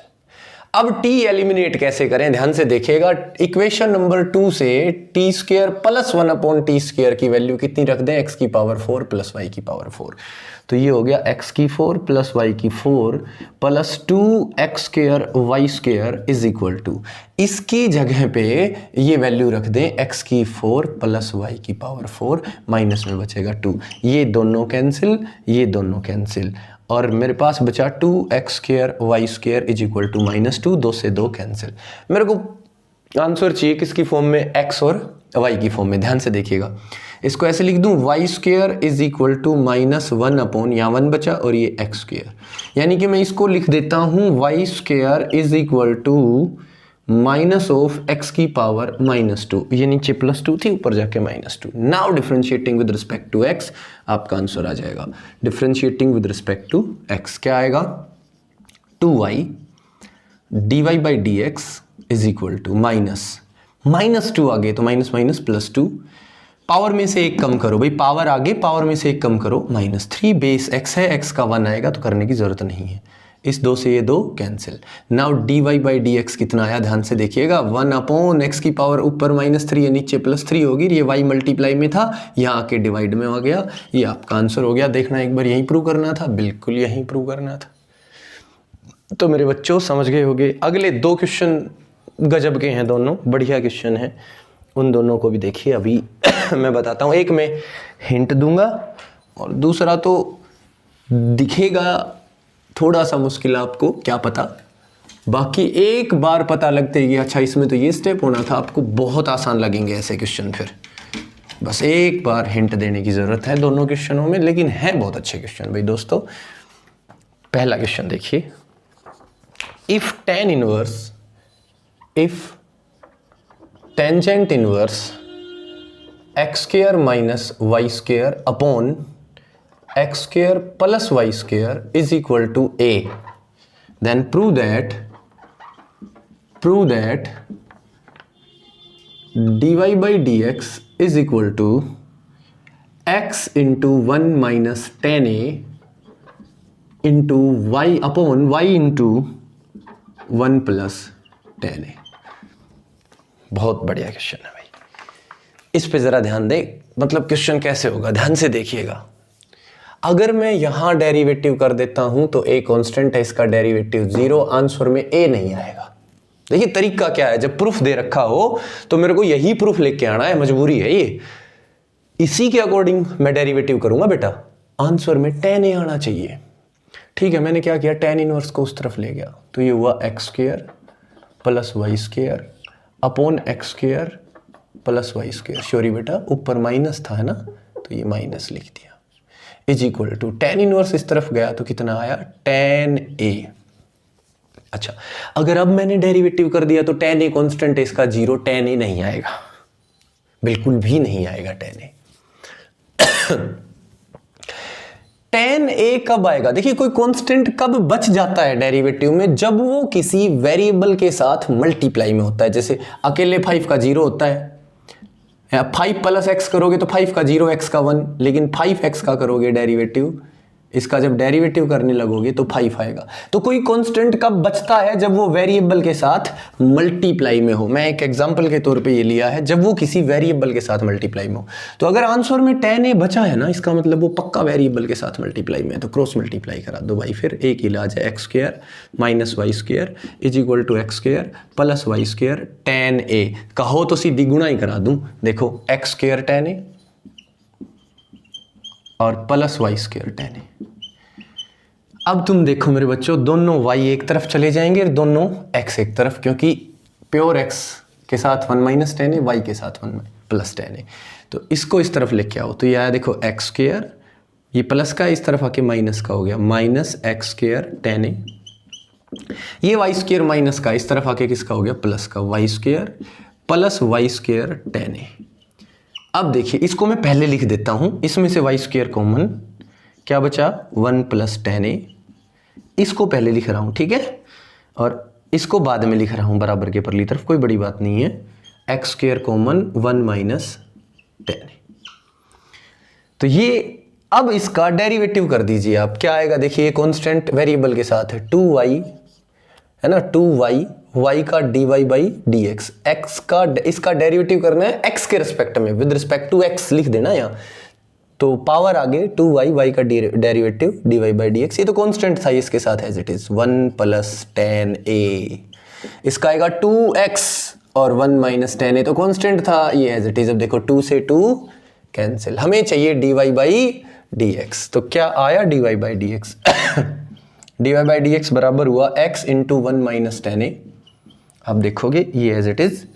अब t एलिमिनेट कैसे करें, ध्यान से देखिएगा। इक्वेशन नंबर 2 से T square plus 1 upon t square की वैल्यू कितनी रख दें, x की पावर 4 प्लस y की पावर 4। तो ये हो गया x की 4 प्लस y की 4 plus 2x square y square is equal to, इसकी जगह पे ये वैल्यू रख दें x की 4 प्लस y की पावर 4, माइनस में बचेगा 2, ये दोनों कैंसिल, ये दोनों कैंसिल, और मेरे पास बचा 2x square y square is equal to minus 2, 2 से 2 कैंसिल। मेरे को आंसर चाहिए किसकी फॉर्म में, x और y की फॉर्म में। ध्यान से देखिएगा, इसको ऐसे लिख दूं, y square is equal to minus 1 upon, यहाँ 1 बचा और ये x स्क्वायर, यानी कि मैं इसको लिख देता हूँ y square is equal to minus of x की पावर माइनस 2, ये नीचे प्लस 2 थी, ऊपर जाके minus 2। Now differentiating with respect to x, आपका आंसर आ जाएगा। Differentiating with respect to x क्या आएगा, 2y dy by d x is equal to minus 2 आ गए तो माइनस माइनस प्लस 2, पावर में से एक कम करो भाई, पावर आगे, पावर में से एक कम करो, माइनस 3, बेस x है, x का 1 आएगा तो करने की जरूरत नहीं है। इस 2 से ये 2 cancel. Now dy by d x कितना आया, ध्यान से देखिएगा, 1 अपॉन x की पावर ऊपर माइनस 3 है, नीचे प्लस 3 होगी, ये y मल्टीप्लाई में था, यहाँ आके डिवाइड में आ गया, ये आपका आंसर हो गया। देखना एक बार यहीं प्रूव करना था, बिल्कुल यहीं प्रूव करना था। तो मेरे बच्चों समझ गए होंगे। अगले 2 क्वेश्चन गजब के हैं, दोनों बढ़िया क्वेश्चन हैं, उन दोनों को भी देखिए अभी मैं बताता हूँ। एक मैं हिंट दूंगा और दूसरा तो दिखेगा थोड़ा सा मुश्किल आपको, क्या पता, बाकी एक बार पता लगते ही अच्छा इसमें तो ये स्टेप होना था, आपको बहुत आसान लगेंगे ऐसे क्वेश्चन। फिर बस एक बार हिंट देने की ज़रूरत है दोनों क्वेश्चनों में, लेकिन हैं बहुत अच्छे क्वेश्चन भाई दोस्तों। पहला क्वेश्चन देखिए, if tan inverse, if tangent inverse x square minus y square upon x square plus y square is equal to a, then prove that dy by dx is equal to x into 1 minus tan a into y upon y into 1 plus tan a। बहुत बढ़िया question है भाई, इस पे जरा ध्यान दे। मतलब question कैसे होगा, ध्यान से देखिएगा। अगर मैं यहां डेरिवेटिव कर देता हूं तो a कांस्टेंट है, इसका डेरिवेटिव 0, आंसर में a नहीं आएगा। देखिए तरीका क्या है, जब प्रूफ दे रखा हो तो मेरे को यही प्रूफ लेके आना है, मजबूरी है ये। इसी के अकॉर्डिंग मैं डेरिवेटिव करूंगा बेटा, आंसर में tan a आना चाहिए। ठीक है, मैंने क्या किया, tan इनवर्स को उस तरफ ले गया, तो ये हुआ x square plus y square upon x square plus y square. Sorry बेटा, ऊपर माइनस था है ना, तो ये माइनस लिख दिया, is equal to tan inverse इस तरफ गया तो कितना आया, tan a। अच्छा, अगर अब मैंने डेरिवेटिव कर दिया तो tan a कांस्टेंट है, इसका 0, tan a नहीं आएगा, बिल्कुल भी नहीं आएगा tan a। tan a कब आएगा, देखिए कोई कांस्टेंट कब बच जाता है डेरिवेटिव में, जब वो किसी वेरिएबल के साथ मल्टीप्लाई में होता है। जैसे अकेले 5 का 0 होता है, 5 प्लस एक्स करोगे तो 5 का 0, एक्स का 1, लेकिन 5x का करोगे डेरिवेटिव इसका जब डेरिवेटिव करने लगोगे तो 5 आएगा। तो कोई कांस्टेंट कब बचता है? जब वो वेरिएबल के साथ मल्टीप्लाई में हो। मैं एक एग्जांपल के तौर पे ये लिया है, जब वो किसी वेरिएबल के साथ मल्टीप्लाई में हो। तो अगर आंसर में tan a बचा है ना, इसका मतलब वो पक्का वेरिएबल के साथ मल्टीप्लाई में है, तो क्रॉस मल्टीप्लाई करा दो भाई। फिर एक ही इलाज है, x square minus y square is equal to x square plus y square tan a। कहो तो सीधी गुणा ही करा दूं। देखो x स्क्वायर tan a और plus y square tan a। अब तुम देखो मेरे बच्चों, दोनों y एक तरफ चले जाएंगे और दोनों x एक तरफ, क्योंकि प्योर x के साथ 1 माइनस tan a, y के साथ 1 प्लस tan a। तो इसको इस तरफ लेके आओ, तो ये आया देखो x स्क्वायर, ये प्लस का इस तरफ आके माइनस का हो गया, minus x square tan a। ये y स्क्वायर माइनस का इस तरफ आके किसका हो गया? प्लस का, y square plus y square tan a। अब देखिए इसको मैं पहले लिख देता हूं, इसमें से y स्क्वायर कॉमन, क्या बचा? 1 प्लस tan a। इसको पहले लिख रहा हूं, ठीक है, और इसको बाद में लिख रहा हूं बराबर के परली तरफ, कोई बड़ी बात नहीं है। x square common 1 minus tan a। तो ये अब इसका डेरिवेटिव कर दीजिए आप, क्या आएगा? देखिए कांस्टेंट वेरिएबल के साथ है, 2y है ना, 2y, y का dy by d x, x का इसका डेरिवेटिव करना है x के रिस्पेक्ट में, विद रिस्पेक्ट टू x लिख देना यहाँ। तो पावर आगे 2y, y का derivative dy by d x, ये तो कांस्टेंट था, इसके साथ as it is 1 plus tan a। इसका आएगा 2x और 1 माइनस tan a तो कांस्टेंट था, ये एज इट इज। अब देखो 2 से 2 कैंसिल, हमें चाहिए dy बाई डी एक्स। तो क्या आया? dy by d x dy by d x बराबर हुआ x into 1 minus tan a। आप देखोगे ये एज इट इज,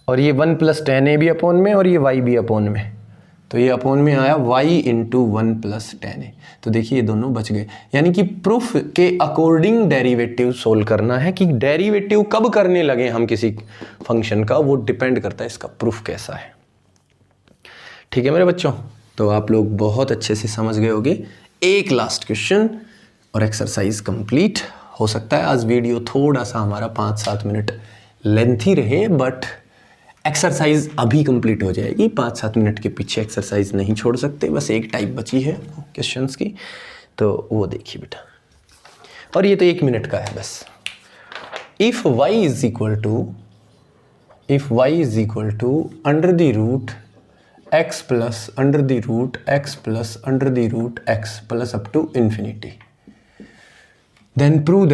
और ये 1 प्लस tan a भी अपोन में और ये y भी अपोन में, तो ये अपोन में आया y into 1 plus tan a। तो देखिए ये दोनों बच गए। यानी कि प्रूफ के अकॉर्डिंग डेरिवेटिव सोल्व करना है, कि डेरिवेटिव कब करने लगे हम किसी फंक्शन का, वो डिपेंड करता है इसका प्रूफ कैसा है। ठीक है मेरे बच्चों, तो आप लोग बहुत अच्छे से समझ गए होंगे। एक लास्ट क्वेश्चन और एक्सरसाइज कंप्लीट। हो सकता है आज वीडियो थोड़ा सा हमारा 5-7 मिनट लेंथी रहे, बट एक्सरसाइज अभी कंप्लीट हो जाएगी। 5-7 मिनट के पीछे एक्सरसाइज नहीं छोड़ सकते, बस एक टाइप बची है क्वेश्चंस की, तो वो देखिए बेटा, और ये तो 1 मिनट का है बस। If y is equal to under the root x plus under the root x plus under the root x plus up to infinity, then prove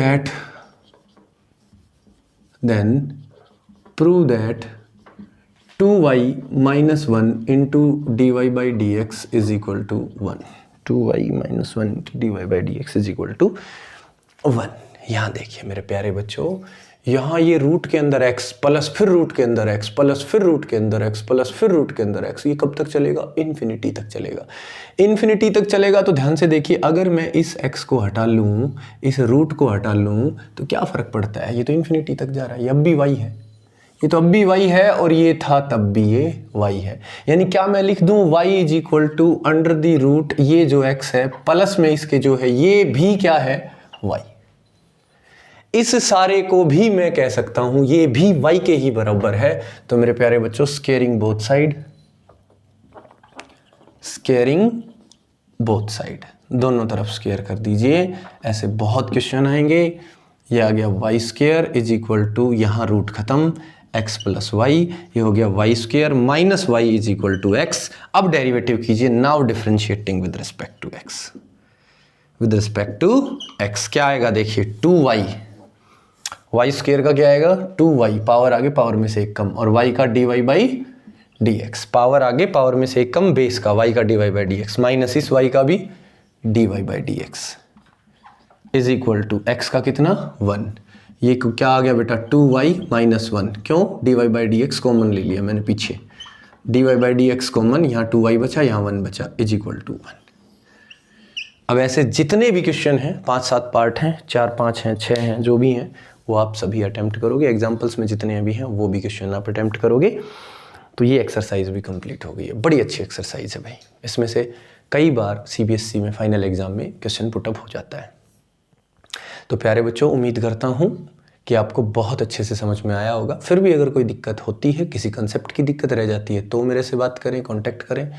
that 2y minus 1 into dy by dx is equal to 1। 2y minus 1 into dy by dx is equal to 1। यहाँ देखिए मेरे प्यारे बच्चों, यहाँ ये root के अंदर x plus फिर रूट के अंदर x प्लस फिर रूट के अंदर x प्लस फिर रूट के अंदर x, ये कब तक चलेगा? इन्फिनिटी तक चलेगा। इन्फिनिटी तक चलेगा तो ध्यान से देखिए, अगर मैं इस x को हटा लूँ, इस रूट को हटा लूँ, तो क्या फ़र्क पड़ता है? ये तो इन्फिनिटी तक जा रहा है, ये अब भी y है, ये तो अब भी y है, और ये था तब भी ये y है। यानी क्या मैं लिख दूँ y is equal to under the root, ये जो x है प्लस में इसके जो है ये भी क्या है? y। इस सारे को भी मैं कह सकता हूं ये भी y के ही बराबर है। तो मेरे प्यारे बच्चों, स्केयरिंग बोथ साइड, दोनों तरफ स्केयर कर दीजिए। ऐसे बहुत क्वेश्चन आएंगे। ये आ गया y square is equal to, यहाँ रूट खत्म, x प्लस वाई, ये हो गया y square minus y is equal to x। अब डेरिवेटिव कीजिए, now differentiating with respect to x। With respect to x क्या आएगा? देखिए 2y, y स्केयर का क्या आएगा? 2y, पावर आगे पावर में से एक कम, और y का dy by d x, power आगे पावर में से एक कम, बेस का y का dy by d x, minus इस y का भी dy by d x is equal to x का कितना? 1। ये क्या आ गया बेटा? 2y minus 1। क्यों? dy by d x common ले लिया मैंने पीछे, dy by d x common, यहाँ 2y बचा, यहाँ 1 बचा, इज इक्वल टू 1। अब ऐसे जितने भी क्वेश्चन हैं, 5-7 पार्ट हैं, 4-5 हैं, 6 हैं, जो भी हैं वो आप सभी अटेम्प्ट करोगे। एग्जाम्पल्स में जितने भी हैं वो भी क्वेश्चन आप अटेम्प्ट करोगे, तो ये एक्सरसाइज भी कंप्लीट हो गई है। बड़ी अच्छी एक्सरसाइज है भाई, इसमें से कई बार सीबीएसई में फाइनल एग्जाम में क्वेश्चन पुटअप हो जाता है। तो प्यारे बच्चों, उम्मीद करता हूँ कि आपको बहुत अच्छे से समझ में आया होगा। फिर भी अगर कोई दिक्कत होती है, किसी कंसेप्ट की दिक्कत रह जाती है, तो मेरे से बात करें, कॉन्टैक्ट करें।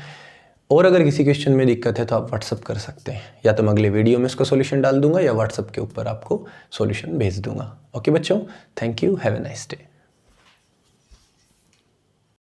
और अगर किसी क्वेश्चन में दिक्कत है तो आप व्हाट्सअप कर सकते हैं, या तो मैं अगले वीडियो में इसका सॉल्यूशन डाल दूंगा या व्हाट्सअप के ऊपर आपको सॉल्यूशन भेज दूंगा। ओके बच्चों, thank you, have a nice day.